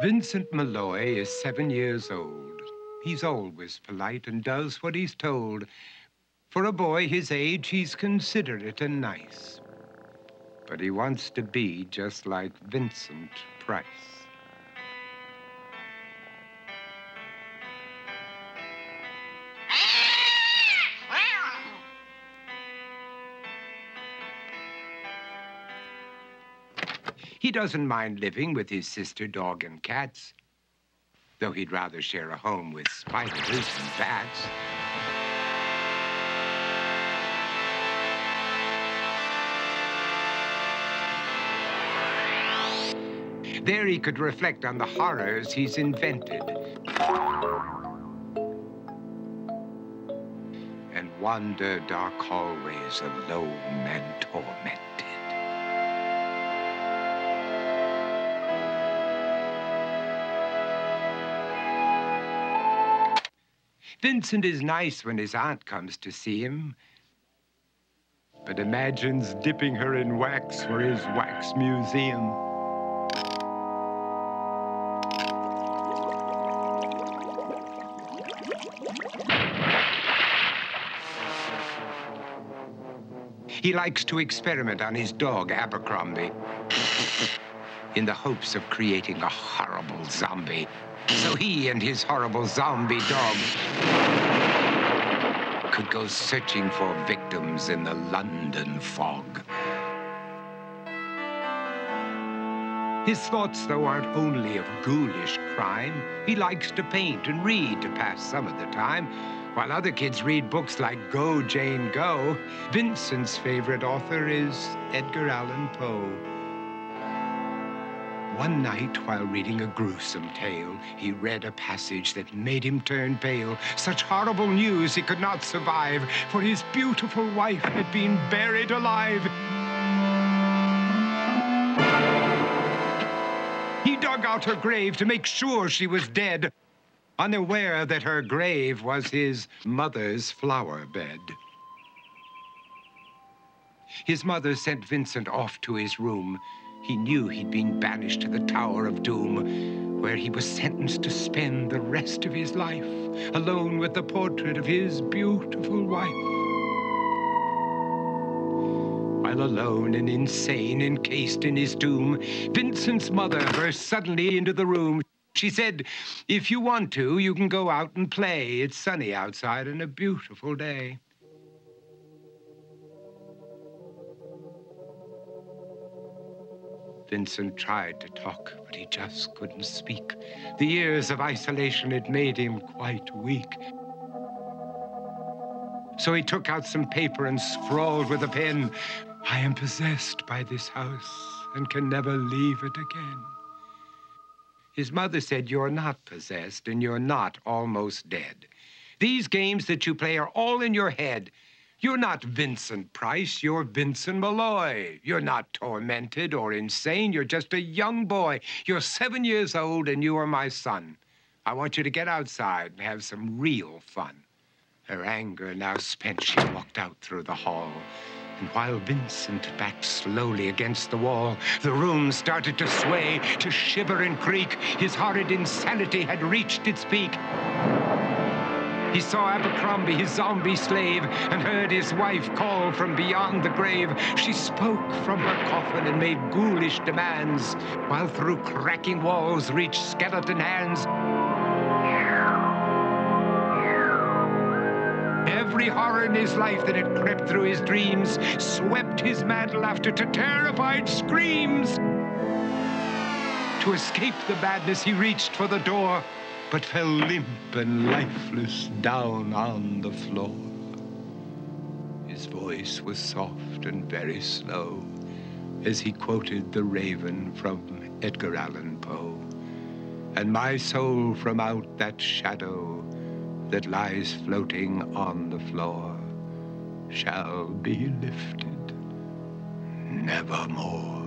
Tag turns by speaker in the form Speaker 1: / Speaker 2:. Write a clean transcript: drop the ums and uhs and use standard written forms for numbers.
Speaker 1: Vincent Malloy is 7 years old. He's always polite and does what he's told. For a boy his age, he's considerate and nice. But he wants to be just like Vincent Price. He doesn't mind living with his sister, dog, and cats, though he'd rather share a home with spiders and bats. There he could reflect on the horrors he's invented and wander dark hallways alone and tormented. Vincent is nice when his aunt comes to see him, but imagines dipping her in wax for his wax museum. He likes to experiment on his dog, Abercrombie, in the hopes of creating a horrible zombie. So he and his horrible zombie dog could go searching for victims in the London fog. His thoughts, though, aren't only of ghoulish crime. He likes to paint and read to pass some of the time. While other kids read books like Go, Jane, Go, Vincent's favorite author is Edgar Allan Poe. One night, while reading a gruesome tale, he read a passage that made him turn pale. Such horrible news he could not survive, for his beautiful wife had been buried alive. He dug out her grave to make sure she was dead, unaware that her grave was his mother's flower bed. His mother sent Vincent off to his room. He knew he'd been banished to the Tower of Doom, where he was sentenced to spend the rest of his life alone with the portrait of his beautiful wife. While alone and insane, encased in his tomb, Vincent's mother burst suddenly into the room. She said, "If you want to, you can go out and play. It's sunny outside and a beautiful day." Vincent tried to talk, but he just couldn't speak. The years of isolation had made him quite weak. So he took out some paper and scrawled with a pen, "I am possessed by this house and can never leave it again." His mother said, "You're not possessed and you're not almost dead. These games that you play are all in your head. You're not Vincent Price, you're Vincent Malloy. You're not tormented or insane, you're just a young boy. You're 7 years old and you are my son. I want you to get outside and have some real fun." Her anger now spent, she walked out through the hall. And while Vincent backed slowly against the wall, the room started to sway, to shiver and creak. His horrid insanity had reached its peak. He saw Abercrombie, his zombie slave, and heard his wife call from beyond the grave. She spoke from her coffin and made ghoulish demands, while through cracking walls reached skeleton hands. Every horror in his life that had crept through his dreams swept his mad laughter to terrified screams. To escape the madness, he reached for the door, but fell limp and lifeless down on the floor. His voice was soft and very slow as he quoted The Raven from Edgar Allan Poe. "And my soul from out that shadow that lies floating on the floor shall be lifted nevermore."